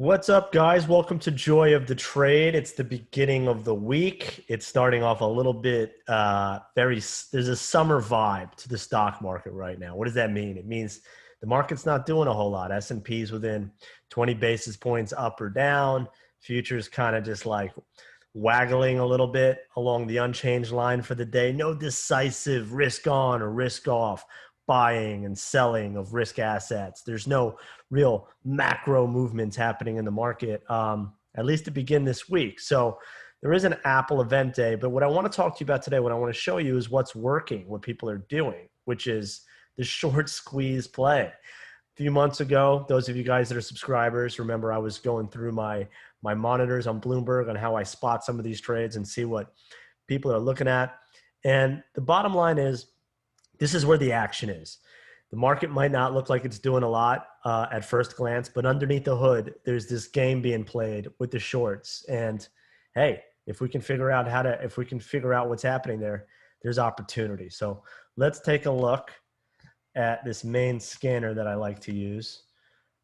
What's up, guys? Welcome to Joy of the Trade. It's the beginning of the week. It's starting off a little bit there's a summer vibe to the stock market right now. What does that mean? It means the market's not doing a whole lot. S&P's within 20 basis points up or down. Futures kind of just like waggling a little bit along the unchanged line for the day. No decisive risk on or risk off buying and selling of risk assets. There's no real macro movements happening in the market, at least to begin this week. So there is an Apple event day, but what I want to talk to you about today, what I want to show you is what's working, what people are doing, which is the short squeeze play. A few months ago, those of you guys that are subscribers, remember I was going through my monitors on Bloomberg on how I spot some of these trades and see what people are looking at. And the bottom line is, this is where the action is. The market might not look like it's doing a lot at first glance, but underneath the hood, there's this game being played with the shorts. And hey, if we can figure out what's happening there, there's opportunity. So let's take a look at this main scanner that I like to use.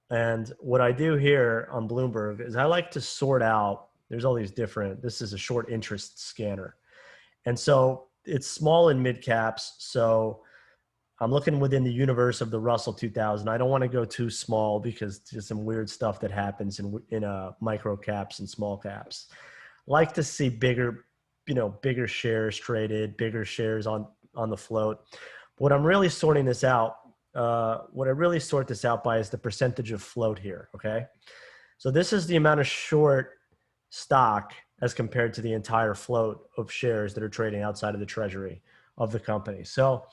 And what I do here on Bloomberg is I like to sort out, there's all these different, this is a short interest scanner. And so it's small and mid caps. So I'm looking within the universe of the Russell 2000. I don't want to go too small because there's some weird stuff that happens in micro caps and small caps. Like to see bigger shares traded, bigger shares on the float. What I'm really sorting this out, what I really sort this out by is the percentage of float here, okay? So this is the amount of short stock as compared to the entire float of shares that are trading outside of the treasury of the company. So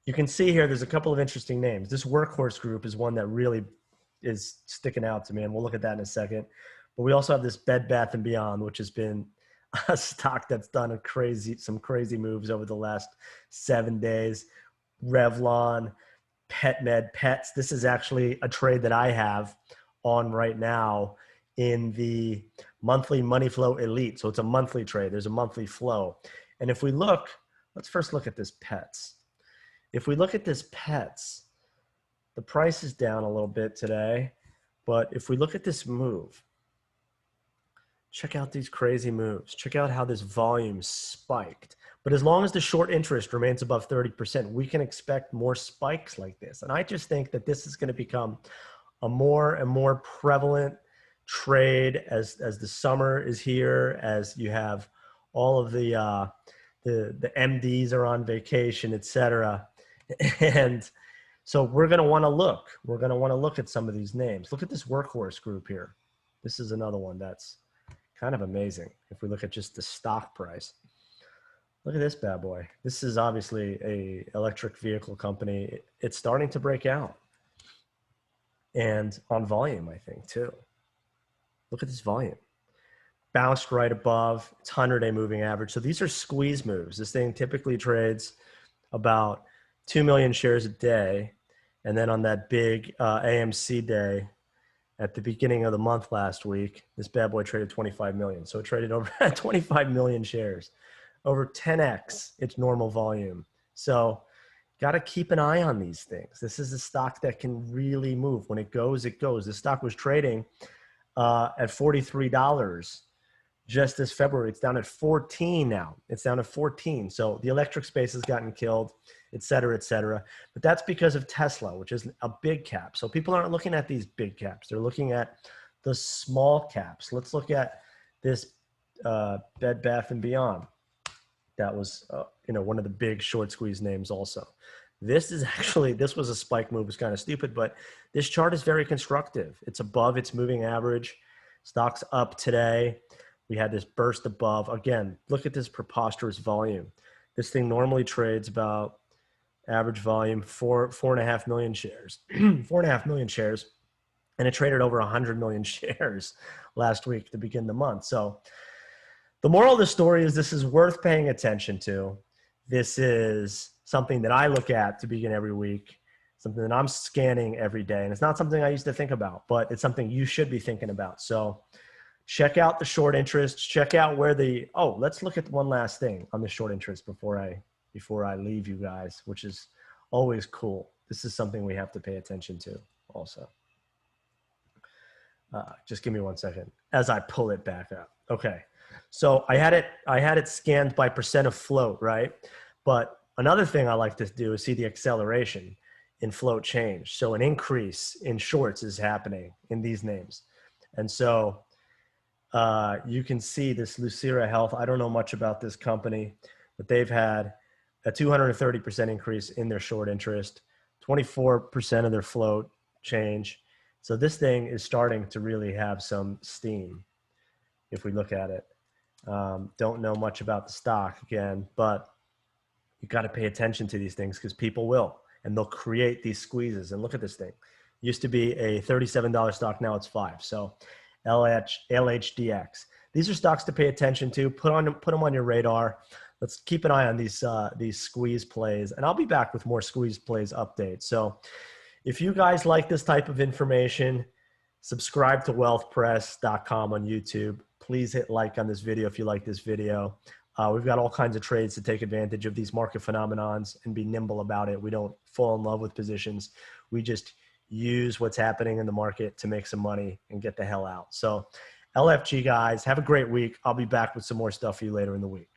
you can see here, there's a couple of interesting names. This Workhorse Group is one that really is sticking out to me, and we'll look at that in a second. But we also have this Bed Bath & Beyond, which has been a stock that's done some crazy moves over the last 7 days. Revlon, PetMed, Pets. This is actually a trade that I have on right now in the monthly money flow elite. So it's a monthly trade. There's a monthly flow. And if we look, let's first look at this Pets. If we look at this Pets, the price is down a little bit today. But if we look at this move, check out these crazy moves. Check out how this volume spiked. But as long as the short interest remains above 30%, we can expect more spikes like this. And I just think that this is going to become a more and more prevalent trade as the summer is here, as you have all of the MDs are on vacation, et cetera. And so we're going to want to look. We're going to want to look at some of these names. Look at this Workhorse Group here. This is another one that's kind of amazing. If we look at just the stock price, look at this bad boy. This is obviously a electric vehicle company. It's starting to break out, and on volume, I think too. Look at this volume. Bounced right above its 100-day moving average. So these are squeeze moves. This thing typically trades about 2 million shares a day. And then on that big AMC day at the beginning of the month last week, this bad boy traded 25 million. So it traded over 25 million shares, over 10x its normal volume. So got to keep an eye on these things. This is a stock that can really move. When it goes, it goes. This stock was trading at $43 just this February. It's down at 14 now. It's down at 14. So the electric space has gotten killed, et cetera, et cetera. But that's because of Tesla, which is a big cap. So people aren't looking at these big caps. They're looking at the small caps. Let's look at this Bed Bath & Beyond. That was one of the big short squeeze names also. This was a spike move. It's kind of stupid, but this chart is very constructive. It's above its moving average. Stock's up today. We had this burst above. Again, look at this preposterous volume. This thing normally trades about average volume, 4.5 million shares, 4.5 million shares. And it traded over 100 million shares last week to begin the month. So the moral of the story is this is worth paying attention to. This is something that I look at to begin every week, something that I'm scanning every day. And it's not something I used to think about, but it's something you should be thinking about. So check out the short interest. Check out where let's look at one last thing on the short interest before I leave you guys, which is always cool. This is something we have to pay attention to also. Just give me 1 second as I pull it back up. Okay. So I had it scanned by percent of float, right? But another thing I like to do is see the acceleration in float change. So an increase in shorts is happening in these names. And so you can see this Lucira Health. I don't know much about this company, but they've had a 230% increase in their short interest, 24% of their float change. So this thing is starting to really have some steam if we look at it. Don't know much about the stock again, but you got to pay attention to these things because people will, and they'll create these squeezes. And look at this thing. Used to be a $37 stock. Now it's $5. So LHDX. These are stocks to pay attention to. Put them on your radar. Let's keep an eye on these squeeze plays, and I'll be back with more squeeze plays updates. So if you guys like this type of information, subscribe to wealthpress.com on YouTube. Please hit like on this video if you like this video. We've got all kinds of trades to take advantage of these market phenomenons and be nimble about it. We don't fall in love with positions. We just use what's happening in the market to make some money and get the hell out. So LFG guys, have a great week. I'll be back with some more stuff for you later in the week.